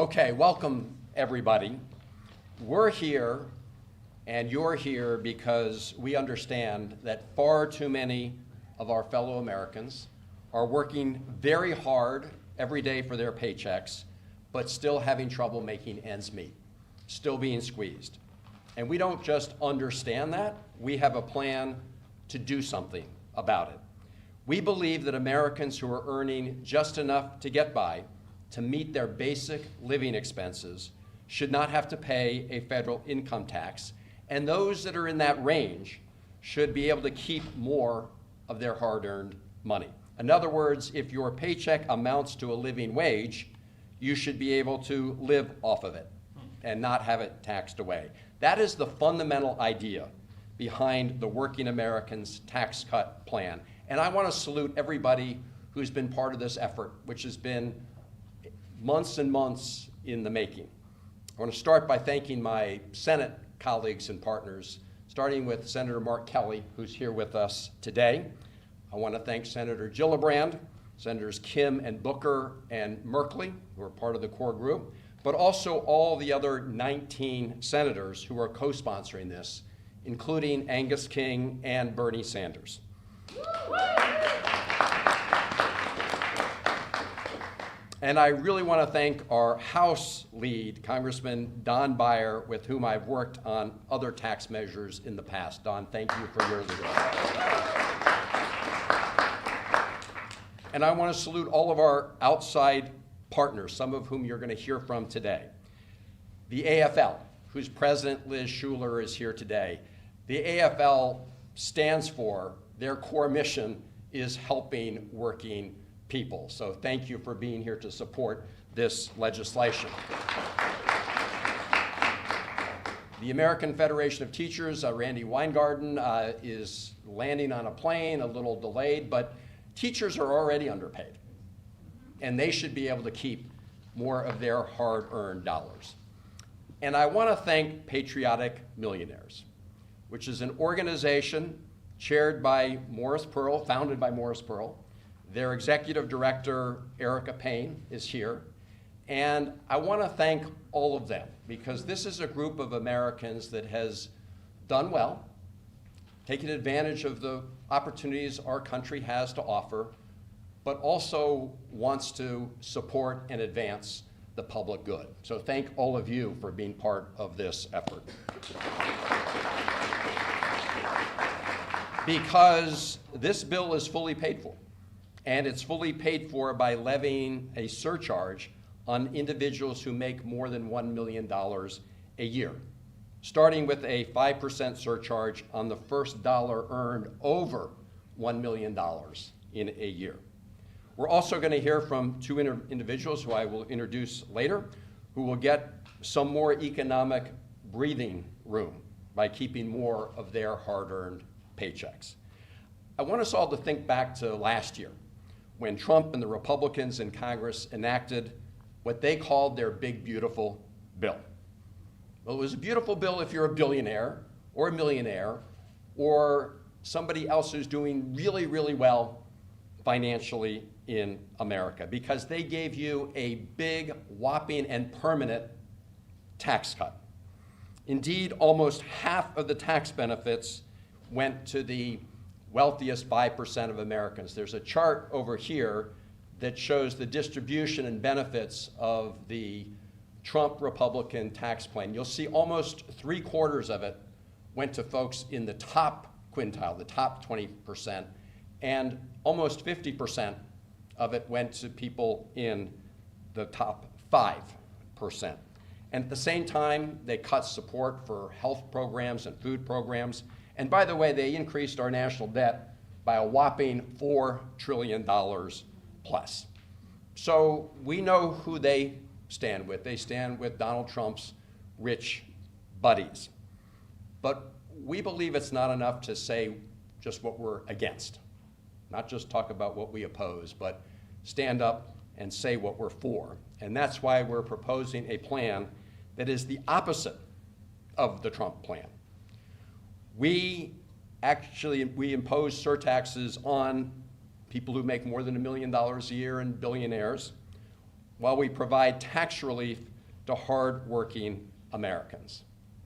Okay, welcome everybody. We're here and you're here because we understand that far too many of our fellow Americans are working very hard every day for their paychecks, but still having trouble making ends meet, still being squeezed. And we don't just understand that, we have a plan to do something about it. We believe that Americans who are earning just enough to get by, to meet their basic living expenses, should not have to pay a federal income tax, and those that are in that range should be able to keep more of their hard-earned money. In other words, if your paycheck amounts to a living wage, you should be able to live off of it and not have it taxed away. That is the fundamental idea behind the Working Americans Tax Cut Plan. And I want to salute everybody who's been part of this effort, which has been months and months in the making. I want to start by thanking my Senate colleagues and partners, starting with Senator Mark Kelly, who's here with us today. I want to thank Senator Gillibrand, Senators Kim and Booker and Merkley, who are part of the core group, but also all the other 19 senators who are co-sponsoring this, including Angus King and Bernie Sanders. And I really want to thank our House lead, Congressman Don Beyer, with whom I've worked on other tax measures in the past. Don, thank you for your leadership. And I want to salute all of our outside partners, some of whom you're going to hear from today. The AFL, whose president Liz Shuler is here today. The AFL stands for, their core mission is helping working people. So thank you for being here to support this legislation. The American Federation of Teachers, Randi Weingarten, is landing on a plane, a little delayed, but teachers are already underpaid, and they should be able to keep more of their hard-earned dollars. And I want to thank Patriotic Millionaires, which is an organization chaired by Morris Pearl, founded by Morris Pearl. Their executive director, Erica Payne, is here. And I want to thank all of them, because this is a group of Americans that has done well, taken advantage of the opportunities our country has to offer, but also wants to support and advance the public good. So thank all of you for being part of this effort. Because this bill is fully paid for, and it's fully paid for by levying a surcharge on individuals who make more than $1 million a year, starting with a 5% surcharge on the first dollar earned over $1 million in a year. We're also going to hear from two individuals who I will introduce later, who will get some more economic breathing room by keeping more of their hard-earned paychecks. I want us all to think back to last year, when Trump and the Republicans in Congress enacted what they called their big, beautiful bill. Well, it was a beautiful bill if you're a billionaire or a millionaire or somebody else who's doing really, really well financially in America, because they gave you a big, whopping, and permanent tax cut. Indeed, almost half of the tax benefits went to the wealthiest 5% of Americans. There's a chart over here that shows the distribution and benefits of the Trump Republican tax plan. You'll see almost 3/4 of it went to folks in the top quintile, the top 20%, and almost 50% of it went to people in the top 5%. And at the same time, they cut support for health programs and food programs. And by the way, they increased our national debt by a whopping $4 trillion plus. So we know who they stand with. They stand with Donald Trump's rich buddies. But we believe it's not enough to say just what we're against, not just talk about what we oppose, but stand up and say what we're for. And that's why we're proposing a plan that is the opposite of the Trump plan. We impose surtaxes on people who make more than $1 million a year and billionaires, while we provide tax relief to hard-working Americans.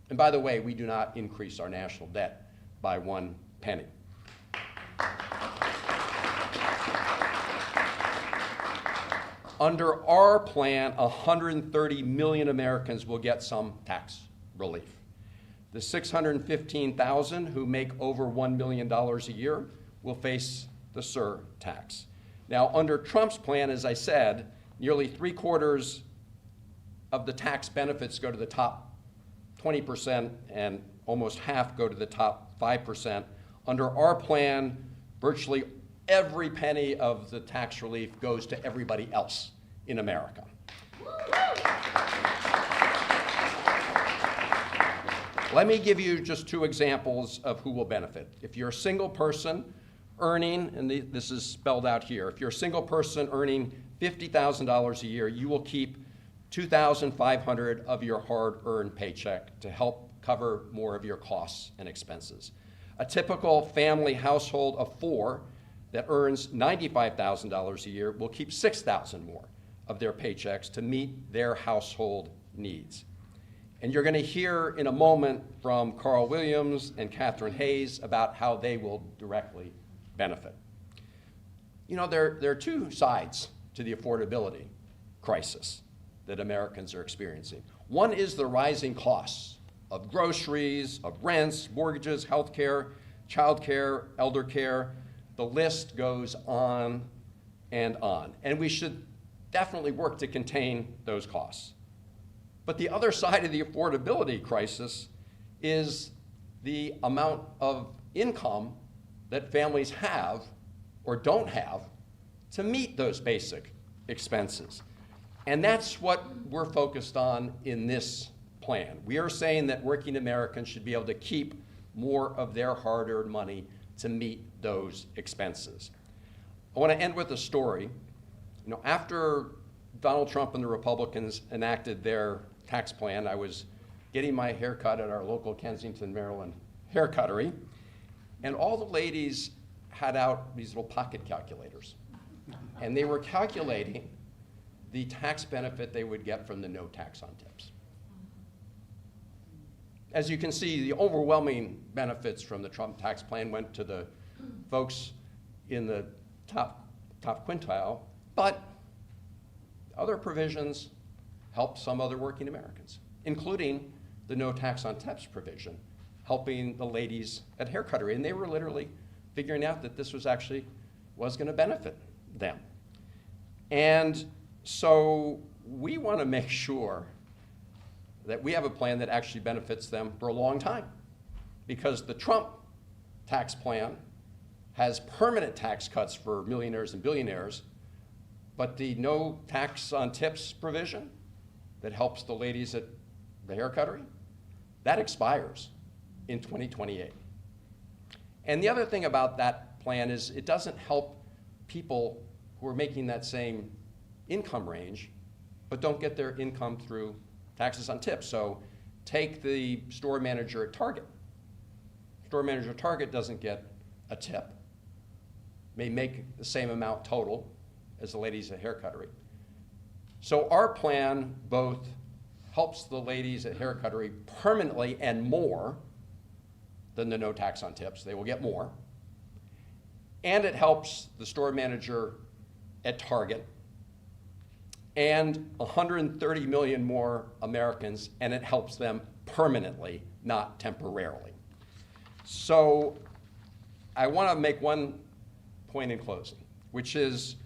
And by the way, we do not increase our national debt by 1 penny. Under our plan, 130 million Americans will get some tax relief. The 615,000 who make over $1 million a year will face the SUR tax. Now, under Trump's plan, as I said, nearly 3/4 of the tax benefits go to the top 20% and almost half go to the top 5%. Under our plan, virtually every penny of the tax relief goes to everybody else in America. Let me give you just 2 examples of who will benefit. If you're a single person earning, and this is spelled out here, if you're a single person earning $50,000 a year, you will keep $2,500 of your hard-earned paycheck to help cover more of your costs and expenses. A typical family household of 4 that earns $95,000 a year will keep $6,000 more of their paychecks to meet their household needs. And you're going to hear in a moment from Carl Williams and Catherine Hayes about how they will directly benefit. You know, there are 2 sides to the affordability crisis that Americans are experiencing. One is the rising costs of groceries, of rents, mortgages, health care, child care, elder care. The list goes on. And we should definitely work to contain those costs. But the other side of the affordability crisis is the amount of income that families have or don't have to meet those basic expenses. And that's what we're focused on in this plan. We are saying that working Americans should be able to keep more of their hard-earned money to meet those expenses. I want to end with a story. You know, after Donald Trump and the Republicans enacted their tax plan, I was getting my hair cut at our local Kensington, Maryland haircuttery, and all the ladies had out these little pocket calculators. And they were calculating the tax benefit they would get from the no tax on tips. As you can see, the overwhelming benefits from the Trump tax plan went to the folks in the top quintile, but other provisions help some other working Americans, including the no tax on tips provision, helping the ladies at haircuttery. And they were literally figuring out that this was going to benefit them. And so we want to make sure that we have a plan that actually benefits them for a long time, because the Trump tax plan has permanent tax cuts for millionaires and billionaires, but the no tax on tips provision that helps the ladies at the haircuttery, that expires in 2028. And the other thing about that plan is it doesn't help people who are making that same income range, but don't get their income through taxes on tips. So take the store manager at Target. Store manager at Target doesn't get a tip, may make the same amount total as the ladies at haircuttery. So our plan both helps the ladies at haircuttery permanently and more than the no tax on tips. They will get more. And it helps the store manager at Target and 130 million more Americans, and it helps them permanently, not temporarily. So I want to make one point in closing, which is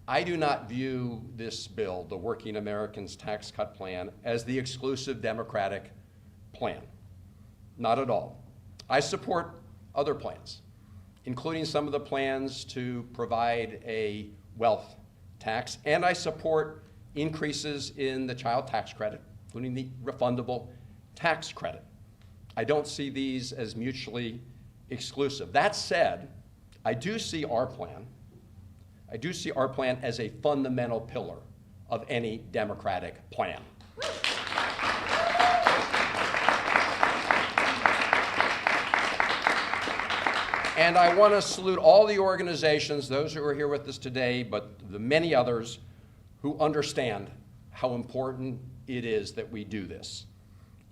I do not view this bill, the Working Americans Tax Cut Plan, as the exclusive Democratic plan. Not at all. I support other plans, including some of the plans to provide a wealth tax, and I support increases in the child tax credit, including the refundable tax credit. I don't see these as mutually exclusive. That said, I do see our plan as a fundamental pillar of any Democratic plan. And I want to salute all the organizations, those who are here with us today, but the many others who understand how important it is that we do this,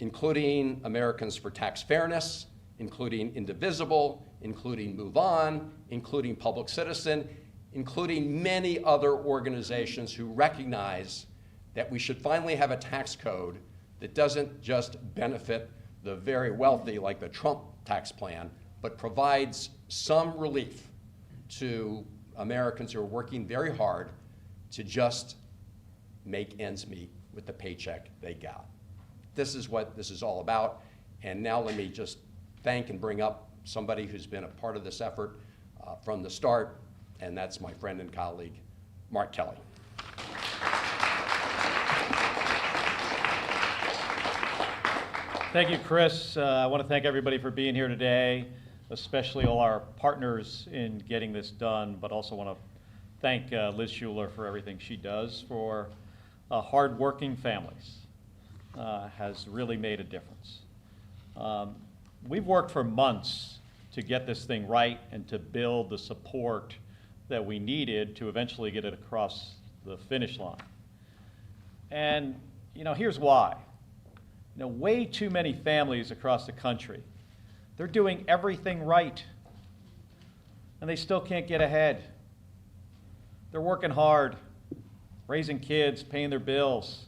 including Americans for Tax Fairness, including Indivisible, including Move On, including Public Citizen, including many other organizations who recognize that we should finally have a tax code that doesn't just benefit the very wealthy like the Trump tax plan, but provides some relief to Americans who are working very hard to just make ends meet with the paycheck they got. This is what this is all about. And now let me just thank and bring up somebody who's been a part of this effort from the start, and that's my friend and colleague, Mark Kelly. Thank you, Chris. I want to thank everybody for being here today, especially all our partners in getting this done, but also want to thank Liz Shuler for everything she does for hardworking families. Has really made a difference. We've worked for months to get this thing right and to build the support that we needed to eventually get it across the finish line. And, here's why. Way too many families across the country, they're doing everything right, and they still can't get ahead. They're working hard, raising kids, paying their bills,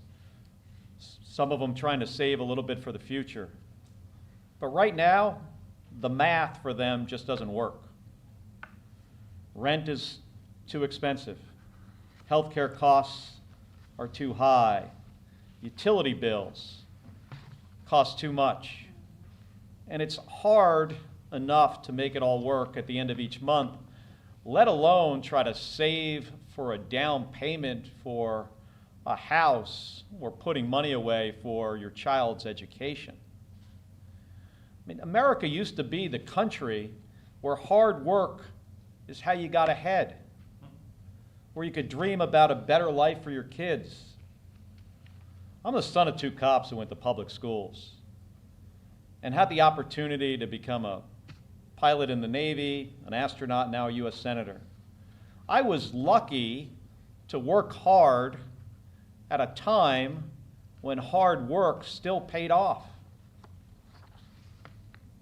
some of them trying to save a little bit for the future. But right now, the math for them just doesn't work. Rent is too expensive. Healthcare costs are too high. Utility bills cost too much. And it's hard enough to make it all work at the end of each month, let alone try to save for a down payment for a house or putting money away for your child's education. America used to be the country where hard work is how you got ahead, where you could dream about a better life for your kids. I'm the son of two cops who went to public schools and had the opportunity to become a pilot in the Navy, an astronaut, now a U.S. Senator. I was lucky to work hard at a time when hard work still paid off.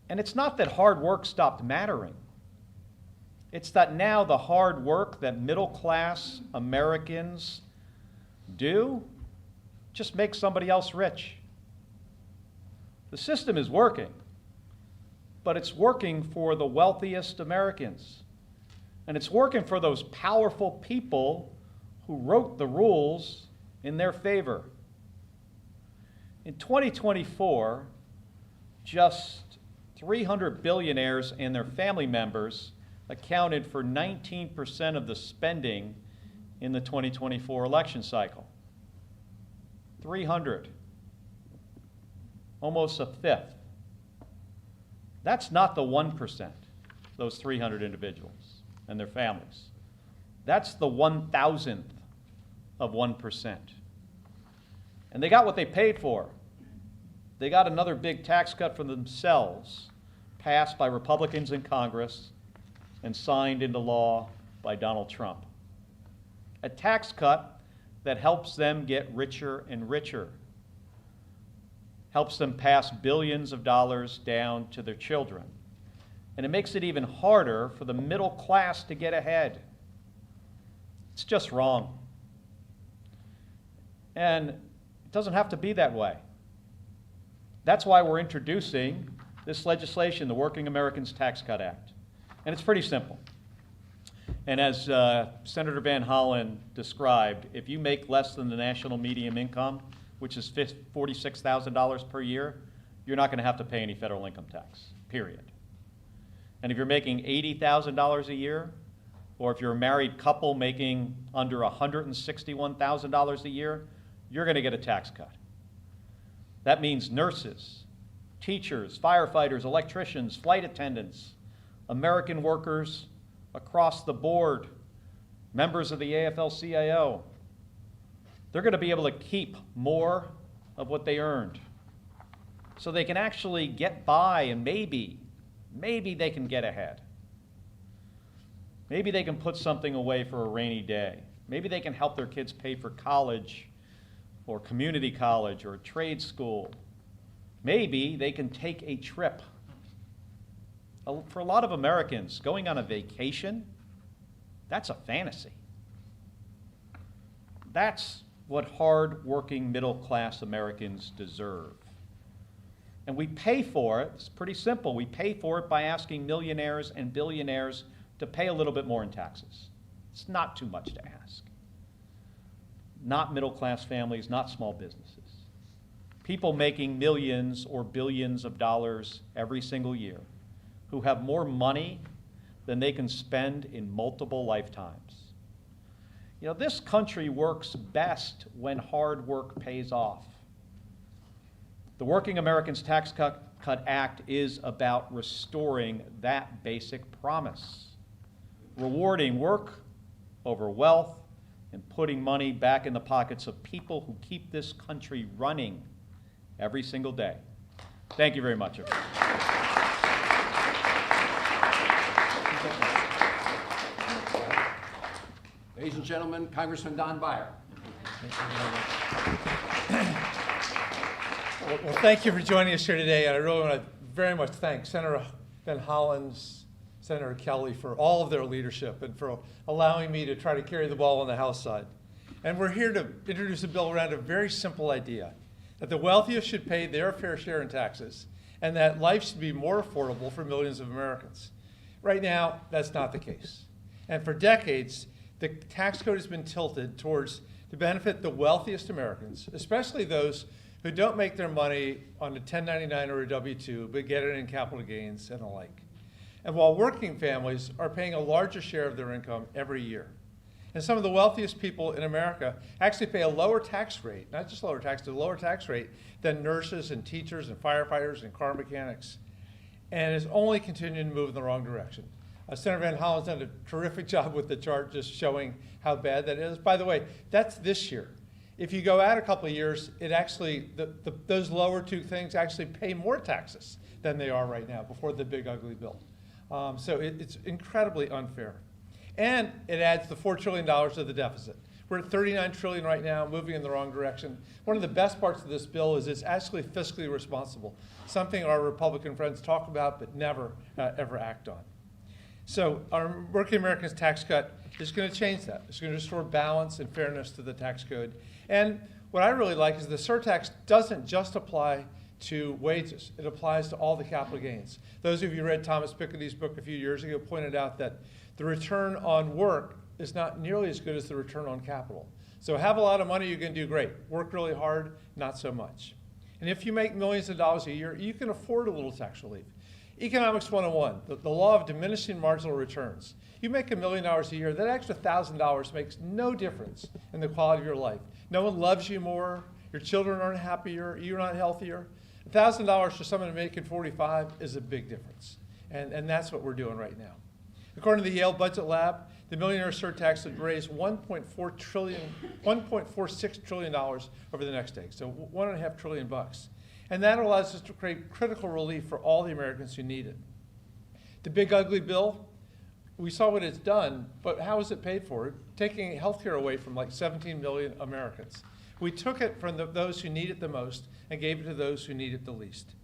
And it's not that hard work stopped mattering. It's that now the hard work that middle-class Americans do just makes somebody else rich. The system is working, but it's working for the wealthiest Americans. And it's working for those powerful people who wrote the rules in their favor. In 2024, just 300 billionaires and their family members accounted for 19% of the spending in the 2024 election cycle. 300. Almost a fifth. That's not the 1%, those 300 individuals and their families. That's the 1,000th of 1%. And they got what they paid for. They got another big tax cut for themselves, passed by Republicans in Congress and signed into law by Donald Trump. A tax cut that helps them get richer and richer, helps them pass billions of dollars down to their children. And it makes it even harder for the middle class to get ahead. It's just wrong. And it doesn't have to be that way. That's why we're introducing this legislation, the Working Americans Tax Cut Act. And it's pretty simple. And as Senator Van Hollen described, if you make less than the national median income, which is $46,000 per year, you're not going to have to pay any federal income tax, period. And if you're making $80,000 a year, or if you're a married couple making under $161,000 a year, you're going to get a tax cut. That means nurses, teachers, firefighters, electricians, flight attendants, American workers across the board, members of the AFL-CIO, they're going to be able to keep more of what they earned so they can actually get by, and maybe they can get ahead. Maybe they can put something away for a rainy day. Maybe they can help their kids pay for college or community college or a trade school. Maybe they can take a trip. For a lot of Americans, going on a vacation, that's a fantasy. That's what hard-working middle-class Americans deserve. And we pay for it, it's pretty simple, we pay for it by asking millionaires and billionaires to pay a little bit more in taxes. It's not too much to ask. Not middle-class families, not small businesses. People making millions or billions of dollars every single year who have more money than they can spend in multiple lifetimes. You know, this country works best when hard work pays off. The Working Americans Tax Cut Act is about restoring that basic promise, rewarding work over wealth and putting money back in the pockets of people who keep this country running every single day. Thank you very much, everyone. Ladies and gentlemen, Congressman Don Beyer. Well, thank you for joining us here today, and I really want to very much thank Senator Van Hollen, Senator Kelly for all of their leadership and for allowing me to try to carry the ball on the House side. And we're here to introduce a bill around a very simple idea, that the wealthiest should pay their fair share in taxes, and that life should be more affordable for millions of Americans. Right now, that's not the case. And for decades, the tax code has been tilted towards to benefit the wealthiest Americans, especially those who don't make their money on a 1099 or a W-2, but get it in capital gains and the like. And while working families are paying a larger share of their income every year. And some of the wealthiest people in America actually pay a lower tax rate, not just lower tax, a lower tax rate than nurses and teachers and firefighters and car mechanics. And is only continuing to move in the wrong direction. Senator Van Hollen's done a terrific job with the chart just showing how bad that is. By the way, that's this year. If you go out a couple of years, it actually, those lower two things actually pay more taxes than they are right now before the big ugly bill. So it's incredibly unfair. And it adds the $4 trillion of the deficit. We're at $39 trillion right now, moving in the wrong direction. One of the best parts of this bill is it's actually fiscally responsible, something our Republican friends talk about but never, ever act on. So our Working Americans Tax Cut is going to change that. It's going to restore balance and fairness to the tax code. And what I really like is the surtax doesn't just apply to wages. It applies to all the capital gains. Those of you who read Thomas Piketty's book a few years ago pointed out that the return on work is not nearly as good as the return on capital. So have a lot of money, you can do great. Work really hard, not so much. And if you make millions of dollars a year, you can afford a little tax relief. Economics 101, the law of diminishing marginal returns. You make $1 million a year, that extra $1,000 makes no difference in the quality of your life. No one loves you more, your children aren't happier, you're not healthier. $1,000 for someone making 45 is a big difference. And that's what we're doing right now. According to the Yale Budget Lab, the millionaire surtax would raise $1.46 trillion over the next decade, so $1.5 trillion bucks. And that allows us to create critical relief for all the Americans who need it. The big ugly bill, we saw what it's done, but how is it paid for? Taking health care away from like 17 million Americans. We took it from those who need it the most and gave it to those who need it the least.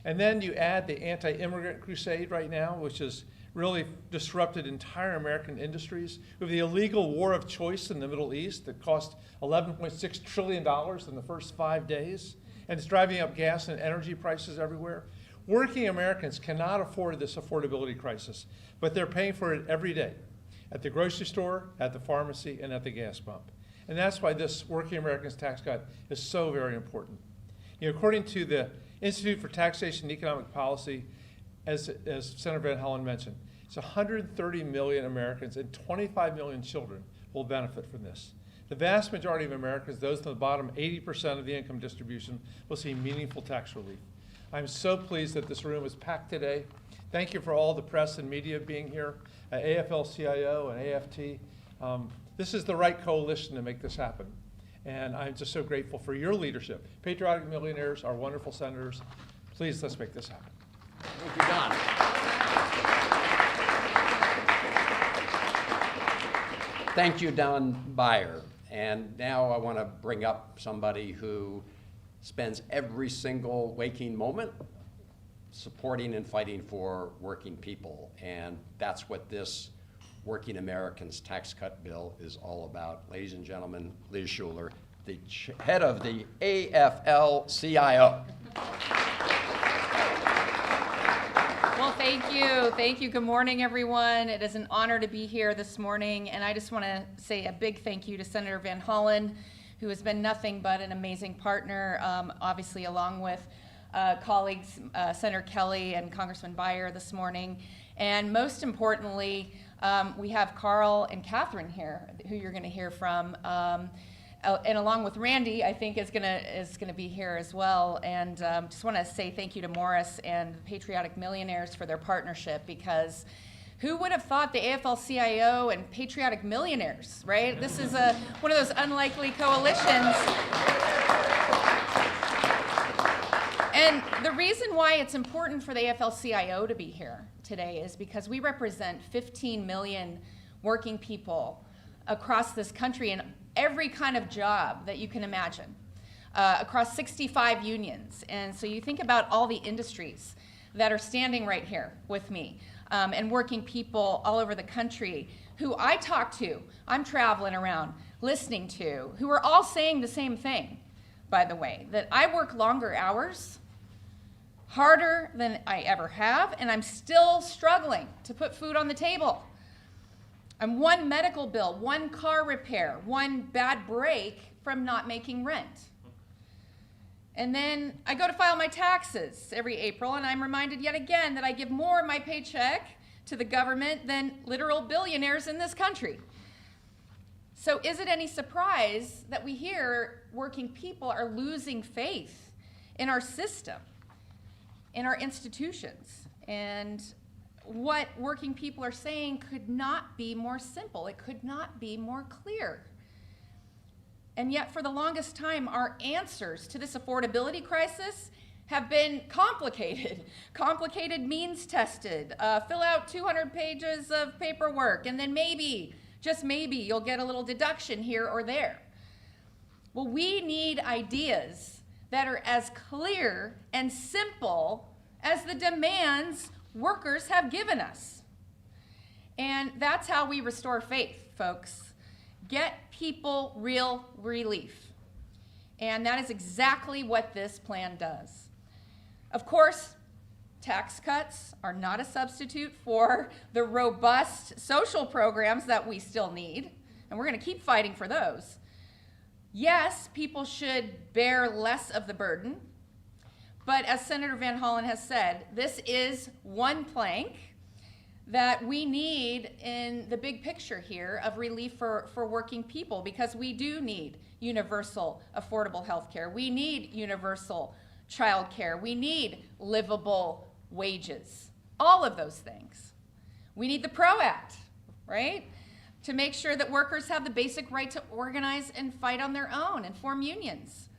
And then you add the anti-immigrant crusade right now, which has really disrupted entire American industries. We have the illegal war of choice in the Middle East that cost $11.6 trillion in the first 5 days. And it's driving up gas and energy prices everywhere. Working Americans cannot afford this affordability crisis, but they're paying for it every day, at the grocery store, at the pharmacy, and at the gas pump. And that's why this Working Americans Tax Cut is so very important. You know, according to the Institute for Taxation and Economic Policy, as Senator Van Hollen mentioned, it's 130 million Americans and 25 million children will benefit from this. The vast majority of Americans, those in the bottom 80% of the income distribution, will see meaningful tax relief. I'm so pleased that this room is packed today. Thank you for all the press and media being here, AFL-CIO and AFT. This is the right coalition to make this happen. And I'm just so grateful for your leadership. Patriotic Millionaires, our wonderful senators, please let's make this happen. Thank you, Don. Thank you, Don Beyer. And now I want to bring up somebody who spends every single waking moment supporting and fighting for working people. And that's what this Working Americans Tax Cut Bill is all about. Ladies and gentlemen, Liz Shuler, the head of the AFL-CIO. Well, thank you. Thank you. Good morning, everyone. It is an honor to be here this morning, and I just want to say a big thank you to Senator Van Hollen, who has been nothing but an amazing partner, obviously along with colleagues, Senator Kelly and Congressman Beyer this morning. And most importantly, we have Carl and Catherine here, who you're going to hear from. And along with Randi, I think is gonna be here as well. And just want to say thank you to Morris and the Patriotic Millionaires for their partnership, because who would have thought the AFL-CIO and Patriotic Millionaires, right? This is one of those unlikely coalitions. And the reason why it's important for the AFL-CIO to be here today is because we represent 15 million working people across this country in every kind of job that you can imagine, across 65 unions. And so you think about all the industries that are standing right here with me, and working people all over the country who I talk to, I'm traveling around, listening to, who are all saying the same thing, by the way, that I work longer hours, harder than I ever have, and I'm still struggling to put food on the table. I'm one medical bill, one car repair, one bad break from not making rent. And then I go to file my taxes every April, and I'm reminded yet again that I give more of my paycheck to the government than literal billionaires in this country. So is it any surprise that we hear working people are losing faith in our system, in our institutions? And what working people are saying could not be more simple. It could not be more clear. And yet, for the longest time, our answers to this affordability crisis have been complicated. Complicated means tested. Fill out 200 pages of paperwork, and then maybe, just maybe, you'll get a little deduction here or there. Well, we need ideas that are as clear and simple as the demands workers have given us. And that's how we restore faith, folks. Get people real relief. And that is exactly what this plan does. Of course, tax cuts are not a substitute for the robust social programs that we still need, and we're going to keep fighting for those. Yes, people should bear less of the burden. But as Senator Van Hollen has said, this is one plank that we need in the big picture here of relief for working people, because we do need universal affordable health care. We need universal child care. We need livable wages, all of those things. We need the PRO Act, right? To make sure that workers have the basic right to organize and fight on their own and form unions.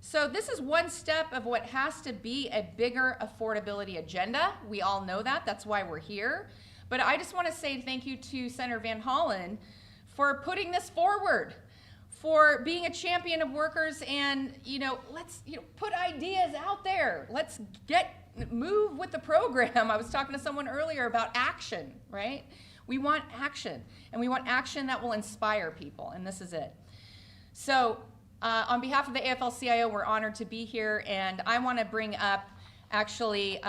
So this is one step of what has to be a bigger affordability agenda. We all know that. That's why we're here. But I just want to say thank you to Senator Van Hollen for putting this forward, for being a champion of workers, and let's put ideas out there. Let's move with the program. I was talking to someone earlier about action, right? We want action, and we want action that will inspire people, and this is it. So on behalf of the AFL-CIO, we're honored to be here, and I want to bring up actually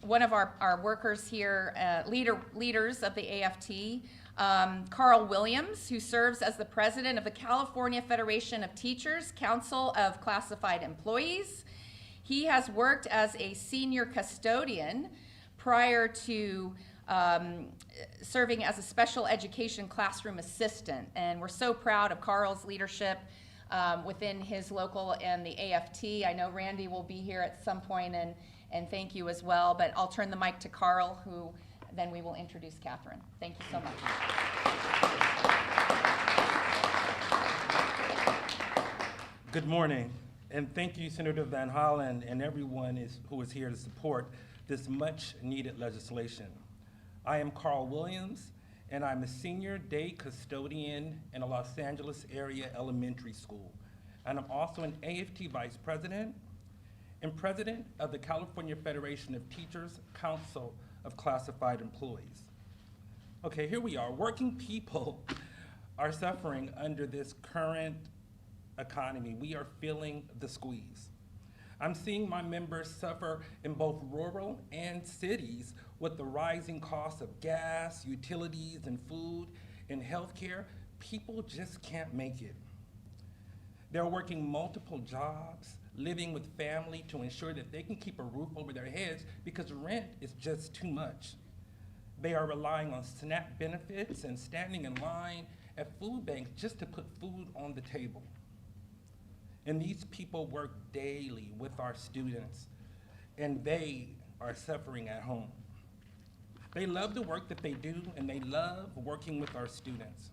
one of our workers here, leaders of the AFT, Carl Williams, who serves as the president of the California Federation of Teachers Council of Classified Employees. He has worked as a senior custodian prior to serving as a special education classroom assistant, and we're so proud of Carl's leadership within his local and the AFT. I know Randi will be here at some point, and thank you as well, but I'll turn the mic to Carl, who then we will introduce Catherine. Thank you so much. Good morning, and thank you, Senator Van Hollen, and everyone who is here to support this much-needed legislation. I am Carl Williams, and I'm a senior day custodian in a Los Angeles area elementary school. And I'm also an AFT Vice President and President of the California Federation of Teachers Council of Classified Employees. Okay, here we are. Working people are suffering under this current economy. We are feeling the squeeze. I'm seeing my members suffer in both rural and cities with the rising cost of gas, utilities, and food, and healthcare. People just can't make it. They're working multiple jobs, living with family to ensure that they can keep a roof over their heads because rent is just too much. They are relying on SNAP benefits and standing in line at food banks just to put food on the table. And these people work daily with our students, and they are suffering at home. They love the work that they do, and they love working with our students.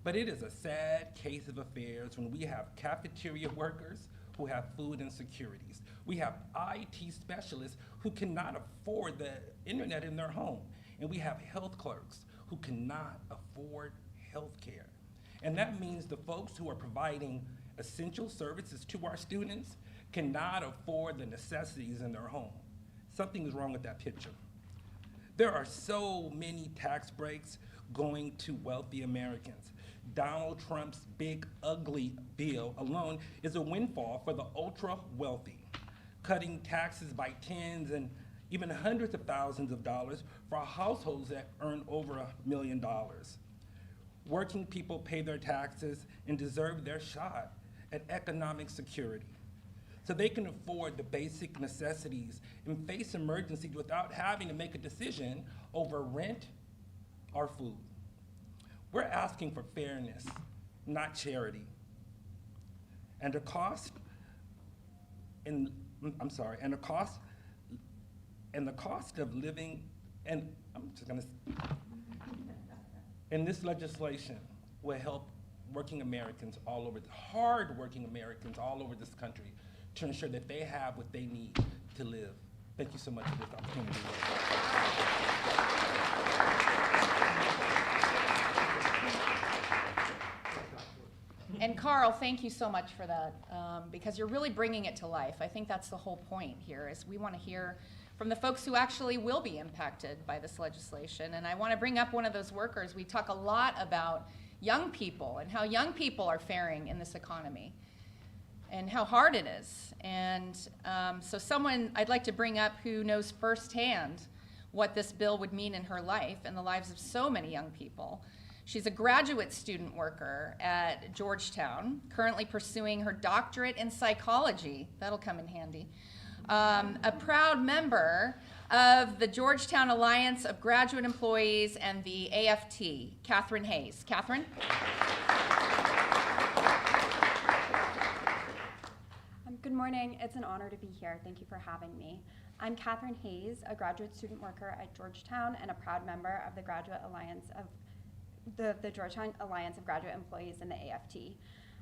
But it is a sad case of affairs when we have cafeteria workers who have food insecurities. We have IT specialists who cannot afford the internet in their home. And we have health clerks who cannot afford health care. And that means the folks who are providing essential services to our students cannot afford the necessities in their home. Something is wrong with that picture. There are so many tax breaks going to wealthy Americans. Donald Trump's big, ugly bill alone is a windfall for the ultra wealthy, cutting taxes by tens and even hundreds of thousands of dollars for households that earn over $1 million. Working people pay their taxes and deserve their shot at economic security, so they can afford the basic necessities and face emergencies without having to make a decision over rent or food. We're asking for fairness, not charity. And the cost of living, and this legislation will help working Americans all over, hard-working Americans all over this country to ensure that they have what they need to live. Thank you so much for this opportunity. And Carl, thank you so much for that, because you're really bringing it to life. I think that's the whole point here, is we want to hear from the folks who actually will be impacted by this legislation. And I want to bring up one of those workers. We talk a lot about young people and how young people are faring in this economy and how hard it is. And so someone I'd like to bring up who knows firsthand what this bill would mean in her life and the lives of so many young people. She's a graduate student worker at Georgetown, currently pursuing her doctorate in psychology. That'll come in handy. A proud member of the Georgetown Alliance of Graduate Employees and the AFT, Catherine Hayes. Catherine? Good morning. It's an honor to be here. Thank you for having me. I'm Catherine Hayes, a graduate student worker at Georgetown and a proud member of the Graduate Alliance of the Georgetown Alliance of Graduate Employees and the AFT.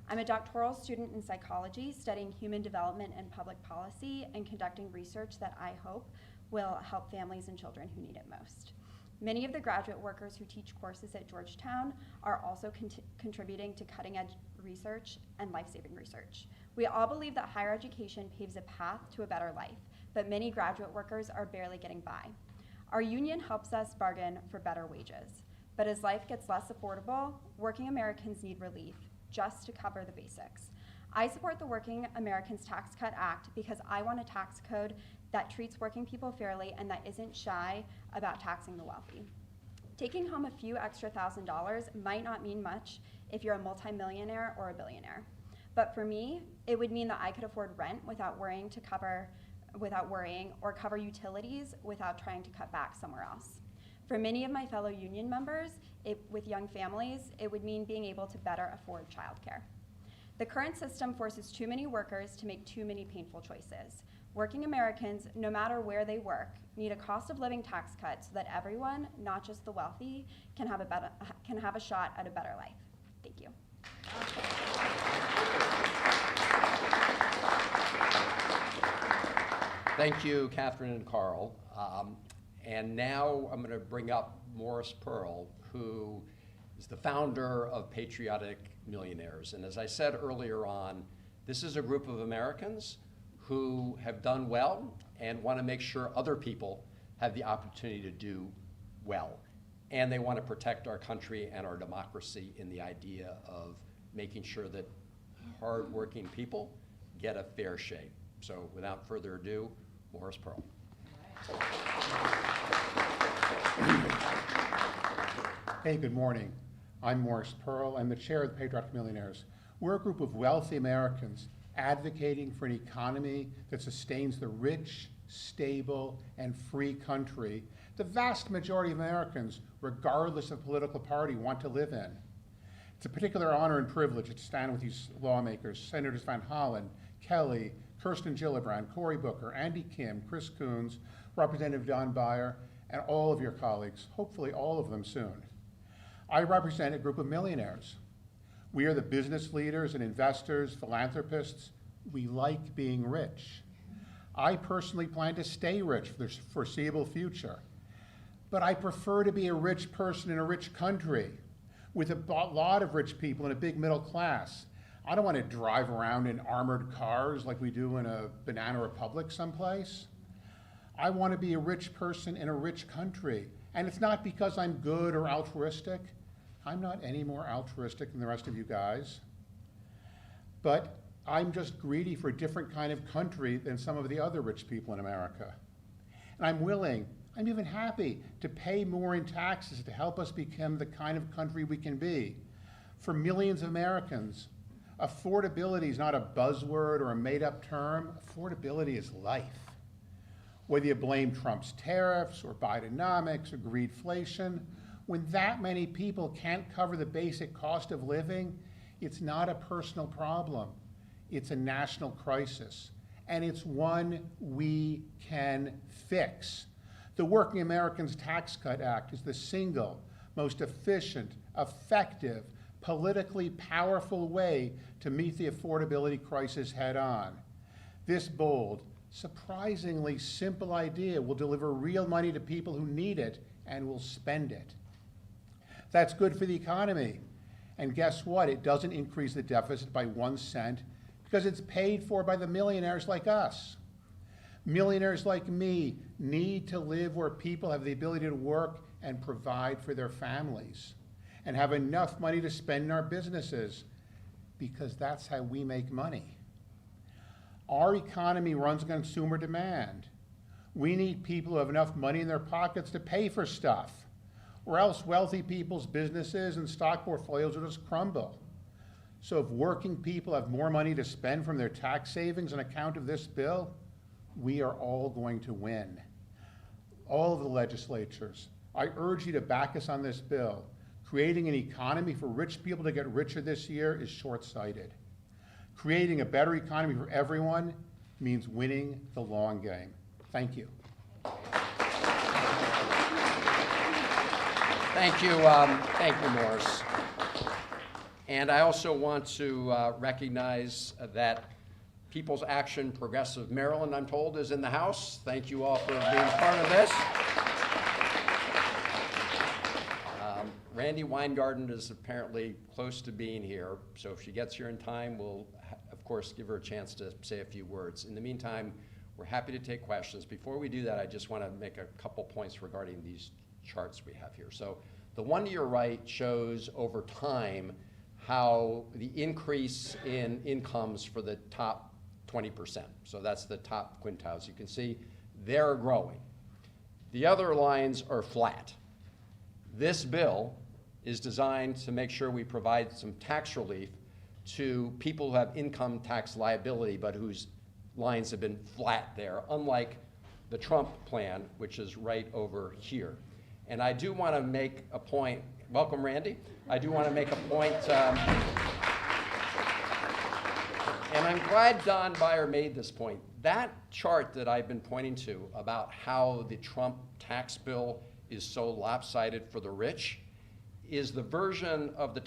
I'm a doctoral student in psychology, studying human development and public policy and conducting research that I hope will help families and children who need it most. Many of the graduate workers who teach courses at Georgetown are also contributing to cutting-edge research and life-saving research. We all believe that higher education paves a path to a better life, but many graduate workers are barely getting by. Our union helps us bargain for better wages. But as life gets less affordable, working Americans need relief just to cover the basics. I support the Working Americans Tax Cut Act because I want a tax code that treats working people fairly and that isn't shy about taxing the wealthy. Taking home a few extra $1,000s might not mean much if you're a multimillionaire or a billionaire. But for me, it would mean that I could afford rent without worrying or cover utilities without trying to cut back somewhere else. For many of my fellow union members with young families, it would mean being able to better afford childcare. The current system forces too many workers to make too many painful choices. Working Americans, no matter where they work, need a cost of living tax cut so that everyone, not just the wealthy, can have a shot at a better life. Thank you. Thank you, Catherine and Carl. And now I'm going to bring up Morris Pearl, who is the founder of Patriotic Millionaires. And as I said earlier on, this is a group of Americans who have done well and want to make sure other people have the opportunity to do well. And they want to protect our country and our democracy in the idea of making sure that hardworking people get a fair shake. So without further ado, Morris Pearl. Hey, good morning. I'm Morris Pearl. I'm the chair of the Patriotic Millionaires. We're a group of wealthy Americans advocating for an economy that sustains the rich, stable, and free country the vast majority of Americans, regardless of political party, want to live in. It's a particular honor and privilege to stand with these lawmakers, Senators Van Hollen, Kelly, Kirsten Gillibrand, Cory Booker, Andy Kim, Chris Coons, Representative Don Beyer, and all of your colleagues, hopefully all of them soon. I represent a group of millionaires. We are the business leaders and investors, philanthropists. We like being rich. I personally plan to stay rich for the foreseeable future. But I prefer to be a rich person in a rich country with a lot of rich people in a big middle class. I don't want to drive around in armored cars like we do in a banana republic someplace. I want to be a rich person in a rich country. And it's not because I'm good or altruistic. I'm not any more altruistic than the rest of you guys. But I'm just greedy for a different kind of country than some of the other rich people in America. And I'm even happy to pay more in taxes to help us become the kind of country we can be. For millions of Americans, affordability is not a buzzword or a made-up term. Affordability is life. Whether you blame Trump's tariffs or Bidenomics or greedflation, when that many people can't cover the basic cost of living, it's not a personal problem. It's a national crisis, and it's one we can fix. The Working Americans Tax Cut Act is the single most efficient, effective, politically powerful way to meet the affordability crisis head on. This bold, surprisingly simple idea will deliver real money to people who need it and will spend it. That's good for the economy. And guess what? It doesn't increase the deficit by 1 cent because it's paid for by the millionaires like us. Millionaires like me need to live where people have the ability to work and provide for their families and have enough money to spend in our businesses because that's how we make money. Our economy runs on consumer demand. We need people who have enough money in their pockets to pay for stuff, or else wealthy people's businesses and stock portfolios will just crumble. So if working people have more money to spend from their tax savings on account of this bill, we are all going to win. All of the legislatures, I urge you to back us on this bill. Creating an economy for rich people to get richer this year is short-sighted. Creating a better economy for everyone means winning the long game. Thank you. Thank you, Morris. And I also want to recognize that People's Action Progressive Maryland, I'm told, is in the house. Thank you all for being part of this. Randi Weingarten is apparently close to being here, so if she gets here in time, we'll, of course, give her a chance to say a few words. In the meantime, we're happy to take questions. Before we do that, I just want to make a couple points regarding these charts we have here. So the one to your right shows over time how the increase in incomes for the top 20%. So that's the top quintiles. You can see they're growing. The other lines are flat. This bill is designed to make sure we provide some tax relief to people who have income tax liability but whose lines have been flat there, unlike the Trump plan, which is right over here. And I do want to make a point. Welcome, Randi. I do want to make a point. And I'm glad Don Beyer made this point. That chart that I've been pointing to about how the Trump tax bill is so lopsided for the rich is the version of the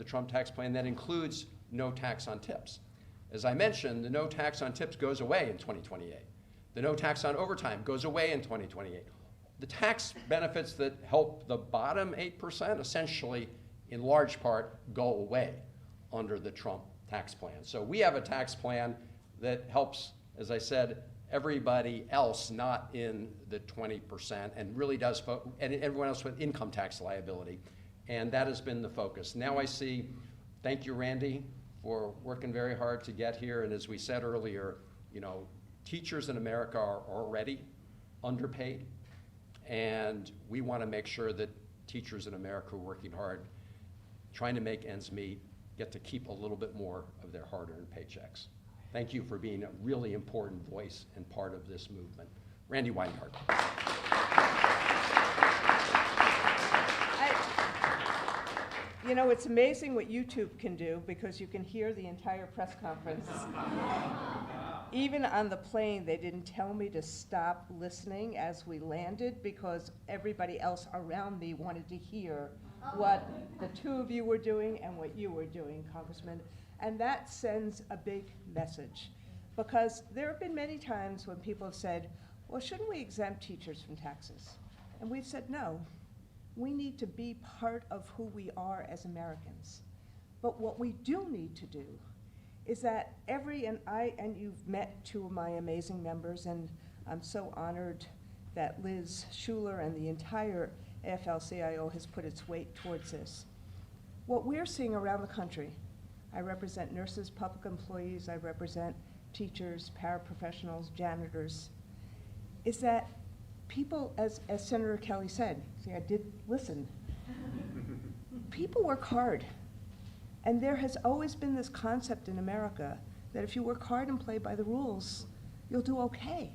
Trump tax plan that includes no tax on tips. As I mentioned, the no tax on tips goes away in 2028. The no tax on overtime goes away in 2028. the tax benefits that help the bottom 8% essentially, in large part, go away under the Trump tax plan. So we have a tax plan that helps, as I said, everybody else not in the 20% and really does, and everyone else with income tax liability. And that has been the focus. Now I see, thank you, Randi, for working very hard to get here. And as we said earlier, you know, teachers in America are already underpaid. And we want to make sure that teachers in America are working hard, trying to make ends meet, get to keep a little bit more of their hard-earned paychecks. Thank you for being a really important voice and part of this movement. Randi Weingarten. You know, it's amazing what YouTube can do because you can hear the entire press conference. Even on the plane, they didn't tell me to stop listening as we landed because everybody else around me wanted to hear what the two of you were doing and what you were doing, Congressman. And that sends a big message because there have been many times when people have said, well, shouldn't we exempt teachers from taxes? And we've said, no, we need to be part of who we are as Americans. But what we do need to do is that and you've met two of my amazing members, and I'm so honored that Liz Shuler and the entire AFL-CIO has put its weight towards this. What we're seeing around the country, I represent nurses, public employees, I represent teachers, paraprofessionals, janitors, is that people, as Senator Kelly said, see, I did listen, people work hard. And there has always been this concept in America that if you work hard and play by the rules, you'll do okay.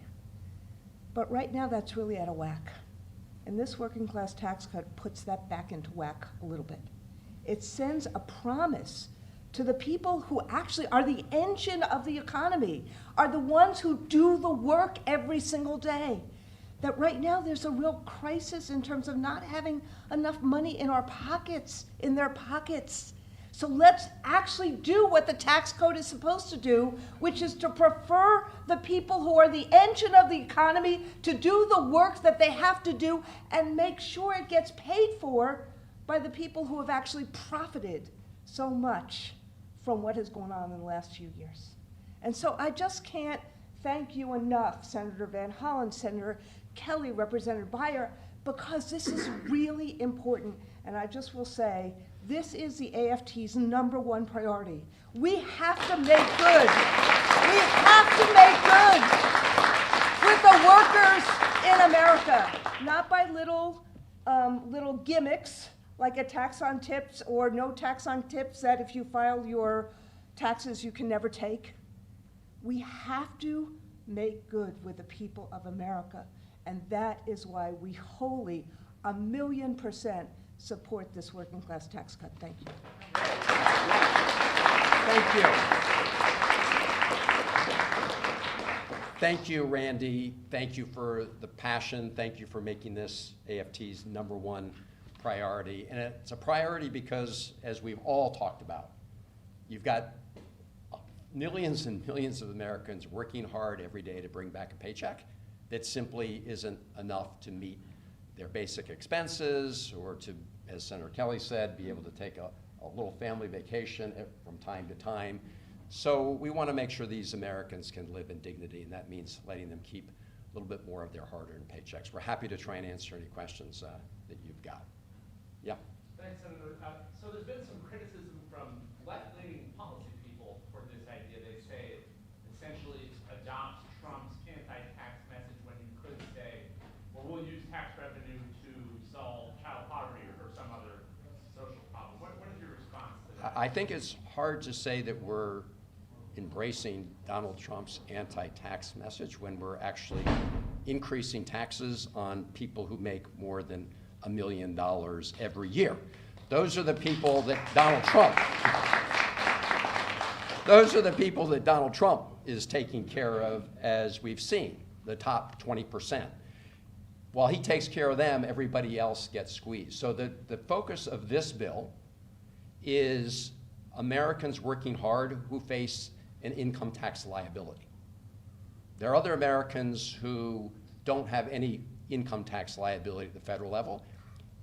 But right now that's really out of whack. And this working class tax cut puts that back into whack a little bit. It sends a promise to the people who actually are the engine of the economy, are the ones who do the work every single day. That right now there's a real crisis in terms of not having enough money in our pockets, in their pockets. So let's actually do what the tax code is supposed to do, which is to prefer the people who are the engine of the economy to do the work that they have to do and make sure it gets paid for by the people who have actually profited so much from what has gone on in the last few years. And so I just can't thank you enough, Senator Van Hollen, Senator Kelly, Representative Beyer, because this is really important. And I just will say, this is the AFT's #1 priority. We have to make good. We have to make good with the workers in America, not by little gimmicks like a tax on tips or no tax on tips that if you file your taxes you can never take. We have to make good with the people of America, and that is why we wholly, 1,000,000% support this working class tax cut. Thank you. Thank you. Thank you, Randi. Thank you for the passion. Thank you for making this AFT's #1 priority. And it's a priority because, as we've all talked about, you've got millions and millions of Americans working hard every day to bring back a paycheck that simply isn't enough to meet their basic expenses or to, as Senator Kelly said, be able to take a little family vacation from time to time. So we want to make sure these Americans can live in dignity, and that means letting them keep a little bit more of their hard-earned paychecks. We're happy to try and answer any questions that you've got. Yeah? Thanks, Senator. So there's been some criticism from left-leaning policy people for this idea. They say it essentially adopts Trump's anti-tax message when you could say, well, we'll use tax revenue to solve child poverty or some other social problem. What is your response to that? I think it's hard to say that we're embracing Donald Trump's anti-tax message when we're actually increasing taxes on people who make more than $1 million every year. Those are the people that Donald Trump is taking care of, as we've seen, the top 20%. While he takes care of them, everybody else gets squeezed. So the focus of this bill is Americans working hard who face an income tax liability. There are other Americans who don't have any income tax liability at the federal level.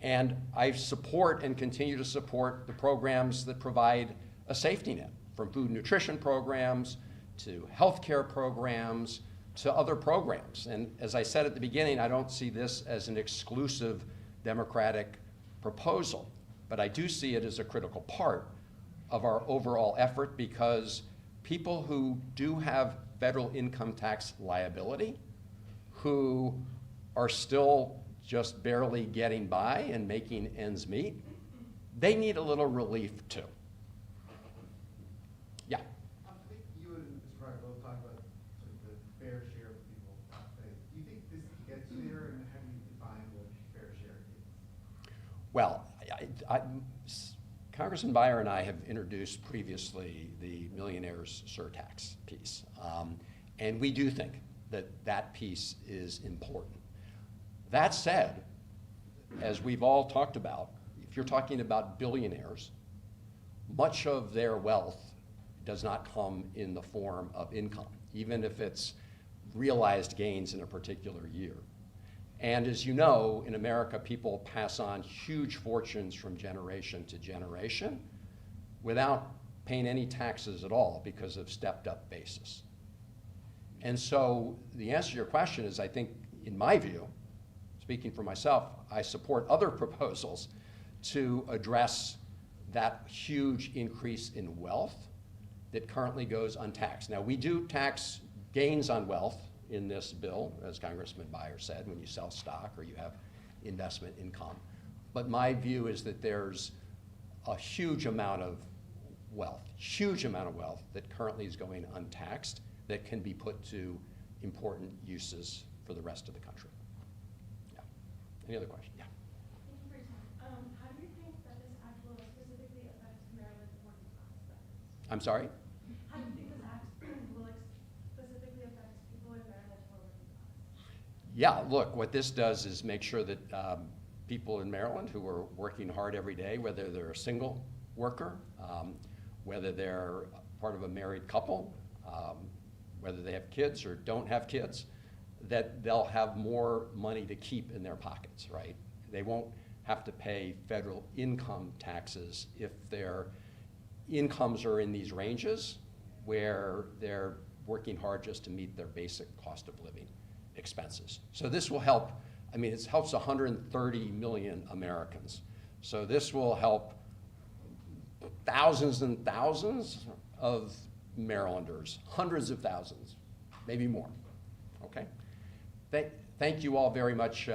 And I support and continue to support the programs that provide a safety net, from food and nutrition programs to healthcare programs to other programs. And as I said at the beginning, I don't see this as an exclusive Democratic proposal, but I do see it as a critical part of our overall effort, because people who do have federal income tax liability, who are still just barely getting by and making ends meet, they need a little relief too. Yeah. I think you and Mr. Pryor both talked about sort of the fair share of people not paying. Do you think this gets there, and how do you define what fair share is? Well, Congressman Beyer and I have introduced previously the Millionaires surtax piece. And we do think that that piece is important. That said, as we've all talked about, if you're talking about billionaires, much of their wealth does not come in the form of income, even if it's realized gains in a particular year. And as you know, in America, people pass on huge fortunes from generation to generation without paying any taxes at all because of stepped up basis. And so the answer to your question is, I think, in my view, speaking for myself, I support other proposals to address that huge increase in wealth that currently goes untaxed. Now, we do tax gains on wealth in this bill, as Congressman Beyer said, when you sell stock or you have investment income. But my view is that there's a huge amount of wealth that currently is going untaxed that can be put to important uses for the rest of the country. Yeah. Any other questions? Yeah. Thank you for your time. How do you think that this act will specifically affect Maryland's working class? I'm sorry? How do you think this act will specifically affect people in Maryland who are working class? Yeah, look, what this does is make sure that people in Maryland who are working hard every day, whether they're a single worker, whether they're part of a married couple, whether they have kids or don't have kids, that they'll have more money to keep in their pockets, right? They won't have to pay federal income taxes if their incomes are in these ranges where they're working hard just to meet their basic cost of living expenses. So this will help, I mean, it helps 130 million Americans. So this will help thousands and thousands of Marylanders, hundreds of thousands, maybe more, okay? Thank you all very much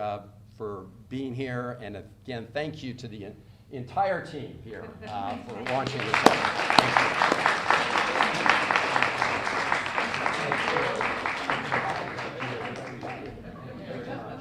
for being here, and again, thank you to the entire team here for launching this. Thank you.